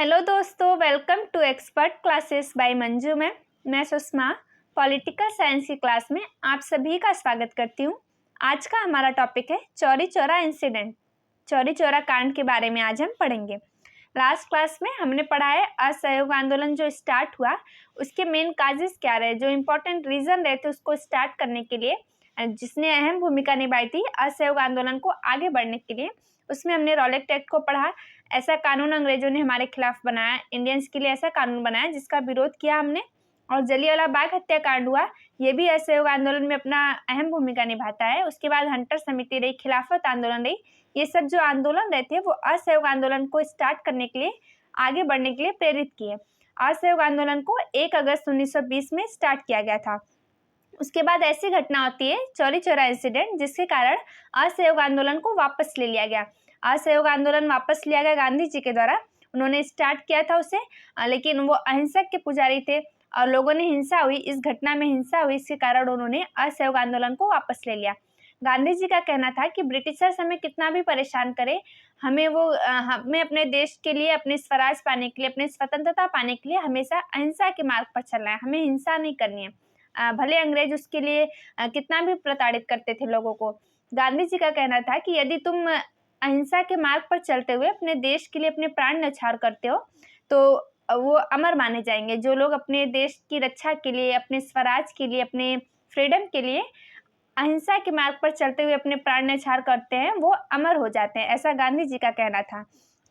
Hello दोस्तों, welcome to expert classes by Manju ma'am. मैं Sushma political science की क्लास में आप सभी का स्वागत करती हूँ। आज का हमारा टॉपिक है चौरी चौरा इंसिडेंट। चौरी चौरा कांड के बारे में आज हम पढ़ेंगे। लास्ट क्लास में हमने पढ़ा है असहयोग आंदोलन जो स्टार्ट हुआ उसके मेन काजेस क्या रहे, जो इम्पोर्टेंट रीजन रहे थे उसको स्टार्ट करने के लिए, जिसने अहम भूमिका निभाई थी असहयोग आंदोलन को आगे बढ़ने के लिए। उसमें हमने रॉलेट एक्ट को पढ़ा। ऐसा कानून अंग्रेजों ने हमारे खिलाफ बनाया, इंडियंस के लिए ऐसा कानून बनाया जिसका विरोध किया हमने। और जलियांवाला बाग हत्याकांड हुआ, ये भी असहयोग आंदोलन में अपना अहम भूमिका निभाता है। उसके बाद हंटर समिति रही, खिलाफत आंदोलन रही। ये सब जो आंदोलन रहते हैं वो असहयोग आंदोलन को स्टार्ट करने के लिए, आगे बढ़ने के लिए प्रेरित किए। असहयोग आंदोलन को 1 अगस्त 1920 में स्टार्ट किया गया था। उसके बाद ऐसी घटना होती है चौरी चौरा इंसिडेंट, जिसके कारण असहयोग आंदोलन को वापस ले लिया गया। असहयोग आंदोलन वापस लिया गया गांधी जी के द्वारा। उन्होंने स्टार्ट किया था उसे, लेकिन वो अहिंसक के पुजारी थे और लोगों ने हिंसा हुई, इस घटना में हिंसा हुई, इसके कारण उन्होंने असहयोग आंदोलन को वापस ले लिया। गांधी जी का कहना था कि ब्रिटिशर्स हमें कितना भी परेशान करे, हमें अपने देश के लिए, अपने स्वराज पाने के लिए, अपने स्वतंत्रता पाने के लिए हमेशा अहिंसा के मार्ग पर चलना है, हमें हिंसा नहीं करनी है। भले अंग्रेज उसके लिए कितना भी प्रताड़ित करते थे लोगों को। गांधी जी का कहना था कि यदि तुम अहिंसा के मार्ग पर चलते हुए अपने देश के लिए अपने प्राण न्यौछावर करते हो तो वो अमर माने जाएंगे। जो लोग अपने देश की रक्षा के लिए, अपने स्वराज के लिए, अपने फ्रीडम के लिए अहिंसा के मार्ग पर चलते हुए अपने प्राण न्यौछावर करते हैं, वो अमर हो जाते हैं, ऐसा गांधी जी का कहना था।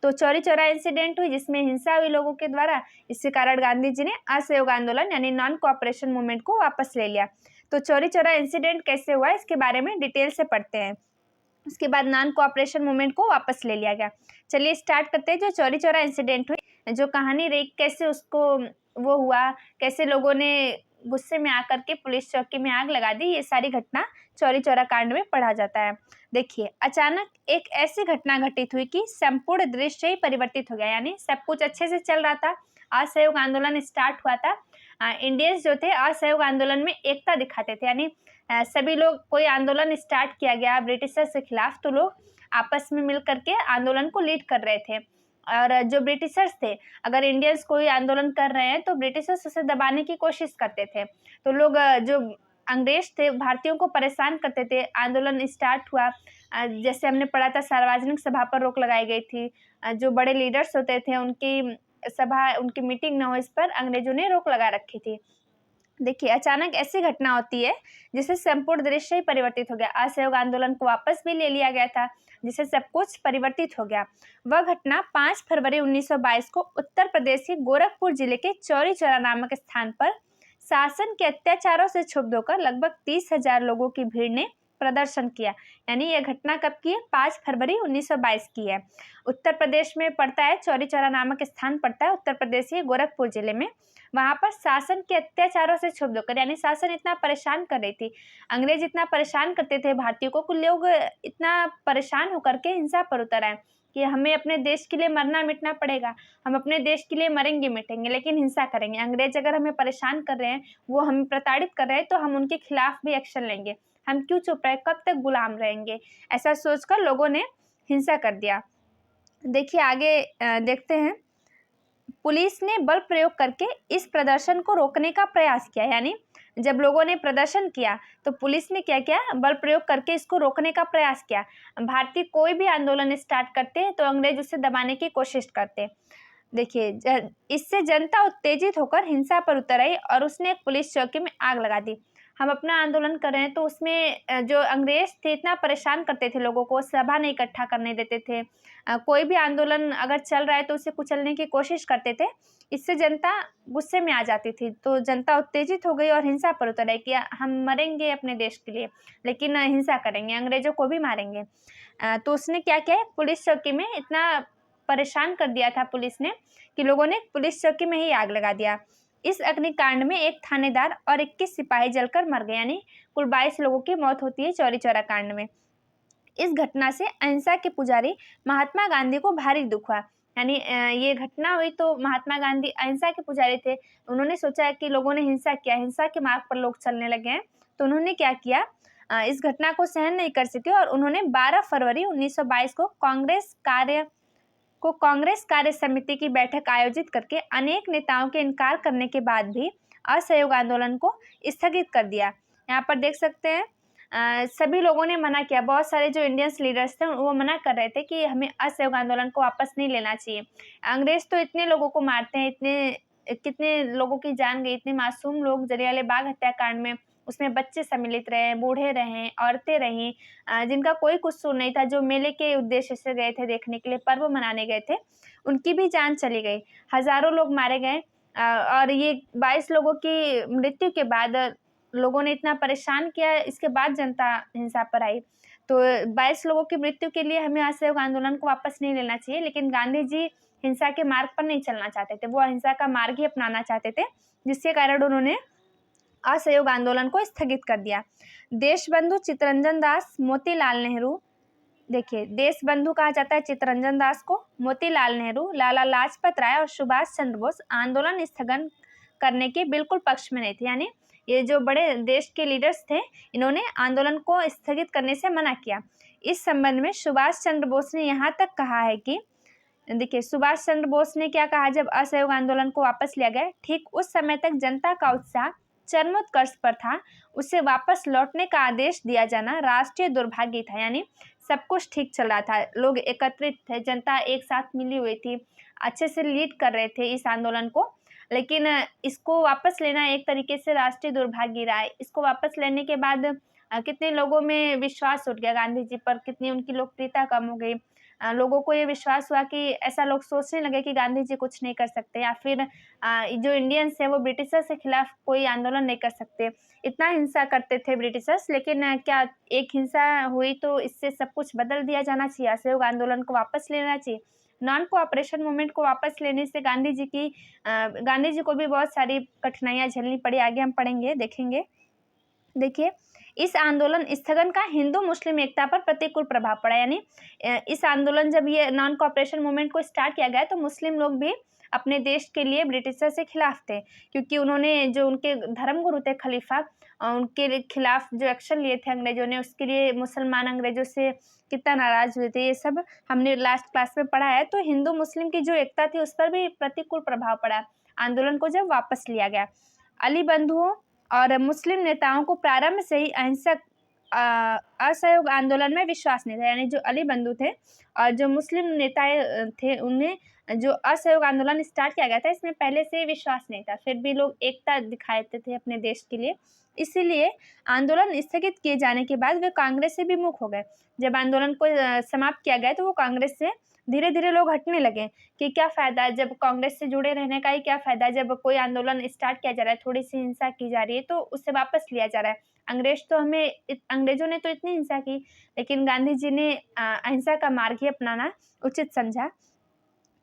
तो चौरी चौरा इंसिडेंट हुई जिसमें हिंसा हुई लोगों के द्वारा, इसके कारण गांधी जी ने असहयोग आंदोलन यानी नॉन कोऑपरेशन मूवमेंट को वापस ले लिया। तो चौरी चौरा इंसिडेंट कैसे हुआ इसके बारे में डिटेल से पढ़ते हैं। उसके बाद नॉन कोऑपरेशन मूवमेंट को वापस ले लिया गया। चलिए स्टार्ट करते हैं। जो चौरी चौरा इंसिडेंट हुई, जो कहानी रही, कैसे उसको वो हुआ, कैसे लोगों ने गुस्से में आकर के पुलिस चौकी में आग लगा दी, ये सारी घटना चौरी चौरा कांड में पढ़ा जाता है। देखिए, अचानक एक ऐसी घटना घटित हुई कि संपूर्ण दृश्य ही परिवर्तित हो गया। यानी सब कुछ अच्छे से चल रहा था, असहयोग आंदोलन स्टार्ट हुआ था। इंडियंस जो थे असहयोग आंदोलन में एकता दिखाते थे, यानी सभी लोग, कोई आंदोलन स्टार्ट किया गया ब्रिटिशर्स के खिलाफ तो लोग आपस में मिल करके आंदोलन को लीड कर रहे थे। और जो ब्रिटिशर्स थे, अगर इंडियंस कोई आंदोलन कर रहे हैं तो ब्रिटिशर्स उसे दबाने की कोशिश करते थे। तो लोग, जो अंग्रेज थे, भारतीयों को परेशान करते थे। आंदोलन स्टार्ट हुआ, जैसे हमने पढ़ा था सार्वजनिक सभा पर रोक लगाई गई थी। जो बड़े लीडर्स होते थे उनकी सभा, उनकी मीटिंग न हो, इस पर अंग्रेजों ने रोक लगा रखी थी। देखिए, अचानक ऐसी घटना होती है जिससे संपूर्ण दृश्य ही परिवर्तित हो गया। असहयोग आंदोलन को वापस भी ले लिया गया था, जिससे सब कुछ परिवर्तित हो गया। वह घटना 5 फरवरी 1922 को उत्तर प्रदेश के गोरखपुर जिले के चौरी चौरा नामक स्थान पर शासन के अत्याचारों से क्षुब्ध होकर लगभग 30,000 लोगों की भीड़ ने प्रदर्शन किया। यानी यह घटना कब की है? 5 फरवरी 1922 की है। उत्तर प्रदेश में पड़ता है, चौरी चौरा नामक स्थान पड़ता है उत्तर प्रदेश के गोरखपुर जिले में। वहां पर शासन के अत्याचारों से क्षुब्ध होकर, यानी शासन इतना परेशान कर रही थी, अंग्रेज इतना परेशान करते थे भारतीयों को, कुछ लोग इतना परेशान होकर के हिंसा पर उतर आए कि हमें अपने देश के लिए मरना मिटना पड़ेगा, हम अपने देश के लिए मरेंगे मिटेंगे, लेकिन हिंसा करेंगे। अंग्रेज अगर हमें परेशान कर रहे हैं, वो हमें प्रताड़ित कर रहे हैं, तो हम उनके खिलाफ भी एक्शन लेंगे। हम क्यों चुप रहे, कब तक गुलाम रहेंगे? ऐसा सोचकर लोगों ने हिंसा कर दिया। देखिए आगे देखते हैं। पुलिस ने बल प्रयोग करके इस प्रदर्शन को रोकने का प्रयास किया। यानी जब लोगों ने प्रदर्शन किया तो पुलिस ने क्या किया? बल प्रयोग करके इसको रोकने का प्रयास किया। भारतीय कोई भी आंदोलन स्टार्ट करते हैं तो अंग्रेज उसे दबाने की कोशिश करते। देखिए, इससे जनता उत्तेजित होकर हिंसा पर उतर आई और उसने एक पुलिस चौकी में आग लगा दी। हम अपना आंदोलन कर रहे हैं तो उसमें जो अंग्रेज थे इतना परेशान करते थे लोगों को, सभा नहीं इकट्ठा करने देते थे। कोई भी आंदोलन अगर चल रहा है तो उसे कुचलने की कोशिश करते थे। इससे जनता गुस्से में आ जाती थी, तो जनता उत्तेजित हो गई और हिंसा पर उतर आई कि हम मरेंगे अपने देश के लिए, लेकिन हिंसा करेंगे, अंग्रेजों को भी मारेंगे। तो उसने क्या किया? पुलिस चौकी में इतना परेशान कर दिया था पुलिस ने कि लोगों ने पुलिस चौकी में ही आग लगा दिया। इस अग्निकांड में एक थानेदार और 21 सिपाही जलकर मर गए। यानी कुल 22 लोगों की मौत होती है चौरी चौरा कांड में। इस घटना से अहिंसा के पुजारी महात्मा गांधी को भारी दुख हुआ। यानी ये घटना हुई तो महात्मा गांधी अहिंसा के पुजारी थे, उन्होंने सोचा कि लोगों ने हिंसा किया, हिंसा के मार्ग पर लोग चलने लगे हैं, तो उन्होंने क्या किया? इस घटना को सहन नहीं कर सके और उन्होंने 12 फरवरी 1922 को कांग्रेस कार्य को कांग्रेस कार्य समिति की बैठक आयोजित करके अनेक नेताओं के इनकार करने के बाद भी असहयोग आंदोलन को स्थगित कर दिया। यहाँ पर देख सकते हैं सभी लोगों ने मना किया। बहुत सारे जो इंडियंस लीडर्स थे वो मना कर रहे थे कि हमें असहयोग आंदोलन को वापस नहीं लेना चाहिए। अंग्रेज तो इतने लोगों को मारते हैं, कितने लोगों की जान गई, इतने मासूम लोग जलियांवाला बाग हत्याकांड में, उसमें बच्चे सम्मिलित रहे, बूढ़े रहे, औरतें रहीं, जिनका कोई कसूर नहीं था, जो मेले के उद्देश्य से गए थे देखने के लिए, पर्व मनाने गए थे, उनकी भी जान चली गई। हजारों लोग मारे गए और ये 22 लोगों की मृत्यु के बाद लोगों ने इतना परेशान किया, इसके बाद जनता हिंसा पर आई। तो 22 लोगों की मृत्यु के लिए हमें असहयोग आंदोलन को वापस नहीं लेना चाहिए, लेकिन गांधी जी हिंसा के मार्ग पर नहीं चलना चाहते थे, वो अहिंसा का मार्ग ही अपनाना चाहते थे, जिसके कारण उन्होंने असहयोग आंदोलन को स्थगित कर दिया। देशबंधु चित्तरंजन दास, मोतीलाल नेहरू, देखिए देश बंधु कहा जाता है चित्तरंजन दास को, मोतीलाल नेहरू, लाला लाजपत राय और सुभाष चंद्र बोस आंदोलन स्थगन करने के बिल्कुल पक्ष में नहीं थे। यानी ये जो बड़े देश के लीडर्स थे, इन्होंने आंदोलन को स्थगित करने से मना किया। इस संबंध में सुभाष चंद्र बोस ने यहाँ तक कहा है कि देखिए सुभाष चंद्र बोस ने क्या कहा, जब असहयोग आंदोलन को वापस लिया गया, ठीक उस समय तक जनता का उत्साह चरमोत्कर्ष पर था, उसे वापस लौटने का आदेश दिया जाना राष्ट्रीय दुर्भाग्य था। यानी सब कुछ ठीक चल रहा था, लोग एकत्रित थे, जनता एक साथ मिली हुई थी, अच्छे से लीड कर रहे थे इस आंदोलन को, लेकिन इसको वापस लेना एक तरीके से राष्ट्रीय दुर्भाग्य रहा है। इसको वापस लेने के बाद कितने लोगों में विश्वास उठ गया गांधी जी पर, कितनी उनकी लोकप्रियता कम हो गई। लोगों को ये विश्वास हुआ कि ऐसा लोग सोचने लगे कि गांधी जी कुछ नहीं कर सकते, या फिर जो इंडियंस है वो ब्रिटिशर्स के खिलाफ कोई आंदोलन नहीं कर सकते। इतना हिंसा करते थे ब्रिटिशर्स, लेकिन क्या एक हिंसा हुई तो इससे सब कुछ बदल दिया जाना चाहिए? असहयोग आंदोलन को वापस लेना चाहिए। नॉन कोऑपरेशन मूवमेंट को वापस लेने से गांधी जी को भी बहुत सारी कठिनाइयां झेलनी पड़ी, आगे हम पढ़ेंगे, देखेंगे। देखिए इस आंदोलन स्थगन का हिंदू मुस्लिम एकता पर प्रतिकूल प्रभाव पड़ा। यानी इस आंदोलन, जब ये नॉन कोऑपरेशन मूवमेंट को स्टार्ट किया गया तो मुस्लिम लोग भी अपने देश के लिए ब्रिटिशर से खिलाफ थे, क्योंकि उन्होंने जो उनके धर्मगुरु थे खलीफा, उनके खिलाफ जो एक्शन लिए थे अंग्रेजों ने, उसके लिए मुसलमान अंग्रेजों से कितना नाराज हुए थे, ये सब हमने लास्ट क्लास में पढ़ा है। तो हिंदू मुस्लिम की जो एकता थी उस पर भी प्रतिकूल प्रभाव पड़ा आंदोलन को जब वापस लिया गया। अली बंधुओं और मुस्लिम नेताओं को प्रारंभ से ही अहिंसक असहयोग आंदोलन में विश्वास नहीं था। यानी जो अली बंधु थे और जो मुस्लिम नेता थे, उन्हें जो असहयोग आंदोलन स्टार्ट किया गया था इसमें पहले से विश्वास नहीं था, फिर भी लोग एकता दिखाते थे अपने देश के लिए। इसीलिए आंदोलन स्थगित किए जाने के बाद वे कांग्रेस से विमुख हो गए। जब आंदोलन को समाप्त किया गया तो वो कांग्रेस से धीरे धीरे लोग हटने लगे कि क्या फ़ायदा है, जब कांग्रेस से जुड़े रहने का ही क्या फ़ायदा है, जब कोई आंदोलन स्टार्ट किया जा रहा है, थोड़ी सी हिंसा की जा रही है तो उससे वापस लिया जा रहा है। अंग्रेजों ने तो इतनी हिंसा की, लेकिन गांधी जी ने अहिंसा का मार्ग ही अपनाना उचित समझा।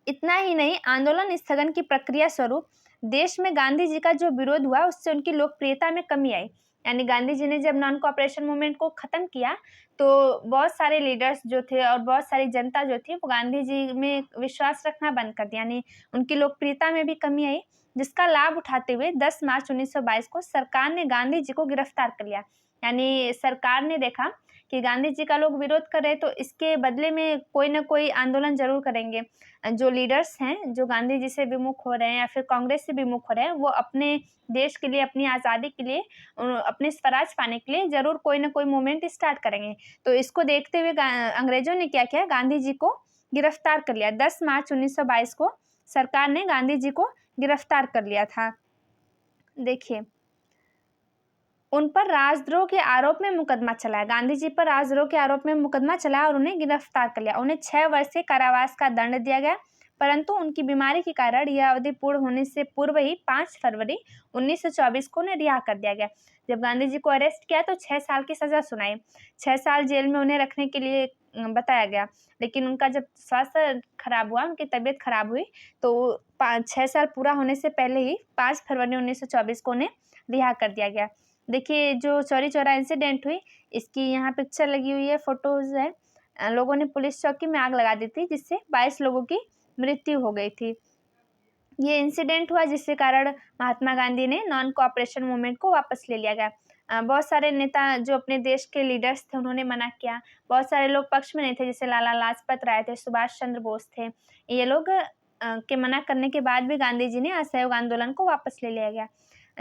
इतना ही नहीं, आंदोलन स्थगन की प्रक्रिया स्वरूप देश में गांधी जी का जो विरोध हुआ उससे उनकी लोकप्रियता में कमी आई। यानी गांधी जी ने जब नॉन कोऑपरेशन मूवमेंट को खत्म किया तो बहुत सारे लीडर्स जो थे और बहुत सारी जनता जो थी वो गांधी जी में विश्वास रखना बंद कर दिया, यानी उनकी लोकप्रियता में भी कमी आई, जिसका लाभ उठाते हुए 10 मार्च 1922 को सरकार ने गांधी जी को गिरफ्तार कर लिया। यानी सरकार ने देखा कि गांधी जी का लोग विरोध कर रहे हैं तो इसके बदले में कोई ना कोई आंदोलन जरूर करेंगे। जो लीडर्स हैं, जो गांधी जी से विमुख हो रहे हैं या फिर कांग्रेस से विमुख हो रहे हैं, वो अपने देश के लिए, अपनी आज़ादी के लिए, अपने स्वराज पाने के लिए जरूर कोई ना कोई मूवमेंट स्टार्ट करेंगे। तो इसको देखते हुए अंग्रेजों ने क्या किया, गांधी जी को गिरफ्तार कर लिया। 10 मार्च 1922 को सरकार ने गांधी जी को गिरफ्तार कर लिया था। देखिए उन पर राजद्रोह के आरोप में मुकदमा चला है। गांधी जी पर राजद्रोह के आरोप में मुकदमा चला और उन्हें गिरफ्तार कर लिया। उन्हें 6 वर्ष के कारावास का दंड दिया गया, परंतु उनकी बीमारी के कारण यह अवधि पूर्ण होने से पूर्व ही 5 फरवरी 1924 को उन्हें रिहा कर दिया गया। जब गांधी जी को अरेस्ट किया तो 6 साल की सजा सुनाई, 6 साल जेल में उन्हें रखने के लिए बताया गया, लेकिन उनका जब स्वास्थ्य खराब हुआ, उनकी तबीयत खराब हुई, तो 6 साल पूरा होने से पहले ही 5 फरवरी 1924 को उन्हें रिहा कर दिया गया। देखिए जो चौरी चौरा इंसिडेंट हुई, इसकी यहाँ पिक्चर लगी हुई है, फोटोज है। लोगों ने पुलिस चौकी में आग लगा दी थी, जिससे 22 लोगों की मृत्यु हो गई थी। ये इंसिडेंट हुआ जिसके कारण महात्मा गांधी ने नॉन कोऑपरेशन मूवमेंट को वापस ले लिया गया। बहुत सारे नेता जो अपने देश के लीडर्स थे उन्होंने मना किया। बहुत सारे लोग पक्ष में नहीं थे, जैसे लाला लाजपत राय थे, सुभाष चंद्र बोस थे। ये लोग के मना करने के बाद भी गांधी जी ने असहयोग आंदोलन को वापस ले लिया गया।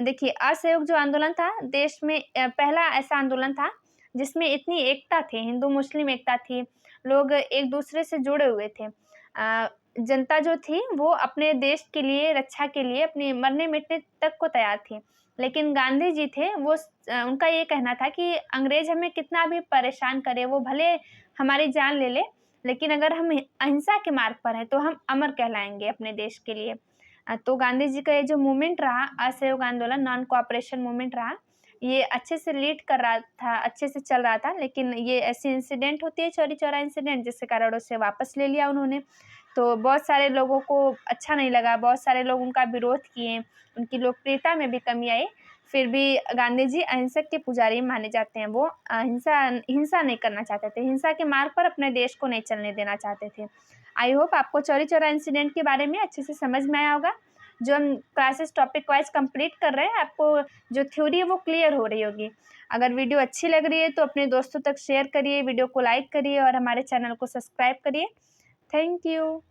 देखिए, असहयोग जो आंदोलन था देश में पहला ऐसा आंदोलन था जिसमें इतनी एकता थी, हिंदू मुस्लिम एकता थी, लोग एक दूसरे से जुड़े हुए थे। जनता जो थी वो अपने देश के लिए, रक्षा के लिए अपनी मरने-मिटने तक को तैयार थी। लेकिन गांधी जी थे वो उनका ये कहना था कि अंग्रेज़ हमें कितना भी परेशान करे, वो भले हमारी जान ले ले, लेकिन अगर हम अहिंसा के मार्ग पर हैं, तो हम अमर कहलाएँगे अपने देश के लिए। तो गांधी जी का ये जो मूवमेंट रहा, असहयोग आंदोलन, नॉन कोऑपरेशन मूवमेंट रहा, ये अच्छे से लीड कर रहा था, अच्छे से चल रहा था, लेकिन ये ऐसी इंसिडेंट होती है, चौरी चौरा इंसिडेंट, जिसके कारण उसे वापस ले लिया उन्होंने। तो बहुत सारे लोगों को अच्छा नहीं लगा, बहुत सारे लोग उनका विरोध किए, उनकी लोकप्रियता में भी कमी आई। फिर भी गांधी जी अहिंसक के पुजारी माने जाते हैं। वो हिंसा नहीं करना चाहते थे, हिंसा के मार्ग पर अपने देश को नहीं चलने देना चाहते थे। आई होप आपको चौरी चौरा इंसिडेंट के बारे में अच्छे से समझ में आया होगा। जो हम क्लासेस टॉपिक वाइज़ कंप्लीट कर रहे हैं, आपको जो थ्योरी है वो क्लियर हो रही होगी। अगर वीडियो अच्छी लग रही है तो अपने दोस्तों तक शेयर करिए, वीडियो को लाइक करिए और हमारे चैनल को सब्सक्राइब करिए। Thank you.